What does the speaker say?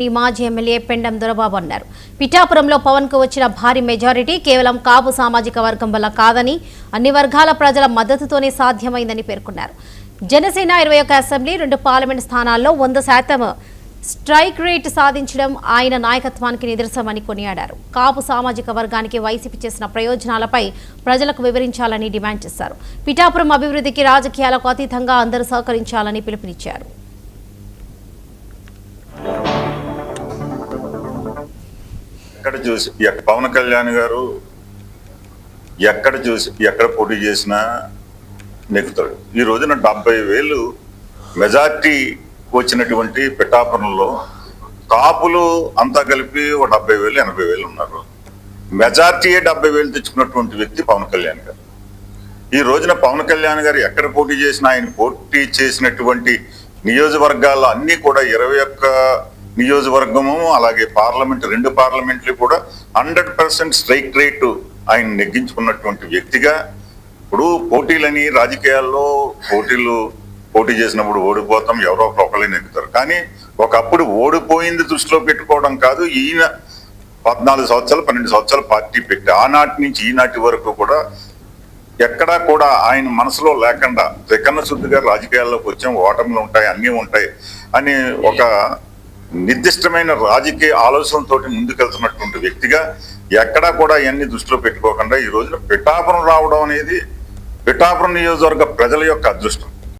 మాజీ ఎమ్మెల్యే పెండం దొరబాబు అన్నారు. పిఠాపురంలో పవన్ కు వచ్చిన భారీ మెజారిటీ కేవలం కాపు సామాజిక వర్గం వల్ల కాదని, అన్ని వర్గాల ప్రజల మద్దతుతోనే సాధ్యమైందని పేర్కొన్నారు. జనసేన 21 అసెంబ్లీ 2 పార్లమెంట్ స్థానాల్లో 100% స్ట్రైక్ రేట్ సాధించడం ఆయన నాయకత్వానికి నిదర్శనమని కొనియాడారు. కాపు సామాజిక వర్గానికి వైసీపీ చేసిన ప్రయోజనాలపై ప్రజలకు వివరించాలని డిమాండ్ చేశారు. పిఠాపురం అభివృద్ధికి రాజకీయాలకు అతీతంగా అందరూ సహకరించాలని పిలుపునిచ్చారు. పవన్ కళ్యాణ్ గారు ఎక్కడ పోటీ చేసినా నెక్కుతాడు. ఈ రోజున 70,000 మెజార్టీ వచ్చినటువంటి పిఠాపురంలో కాపులు అంతా కలిపి 70,000 80,000 ఉన్నారు. మెజార్టీ 70,000 తెచ్చుకున్నటువంటి వ్యక్తి పవన్ కళ్యాణ్ గారు. ఈ రోజున పవన్ కళ్యాణ్ గారు ఎక్కడ పోటీ చేసినా ఆయన పోటీ చేసినటువంటి నియోజకవర్గాల్లో అన్ని కూడా 21 నియోజకవర్గము, అలాగే పార్లమెంట్ 2 పార్లమెంట్లు కూడా 100% స్ట్రైక్ రేటు ఆయన నెగ్గించుకున్నటువంటి వ్యక్తిగా. ఇప్పుడు పోటీలని రాజకీయాల్లో పోటీ చేసినప్పుడు ఓడిపోతాం, ఎవరో ఒకరు నెగ్గుతారు. కానీ ఒకప్పుడు ఓడిపోయింది దృష్టిలో పెట్టుకోవడం కాదు, ఈయన 14 సంవత్సరాలు 12 సంవత్సరాలు పార్టీ పెట్టి ఆనాటి నుంచి ఈనాటి వరకు కూడా ఎక్కడా కూడా ఆయన మనసులో లేకుండా త్రికరణ శుద్ధిగా రాజకీయాల్లోకి వచ్చాం, ఓటములు ఉంటాయి, అన్నీ ఉంటాయి అని ఒక నిర్దిష్టమైన రాజకీయ ఆలోచనలతో ముందుకెళ్తున్నటువంటి వ్యక్తిగా ఎక్కడా కూడా ఇవన్నీ దృష్టిలో పెట్టుకోకుండా ఈ రోజున పిఠాపురం రావడం అనేది పిఠాపురం నియోజకవర్గ ప్రజల యొక్క అదృష్టం.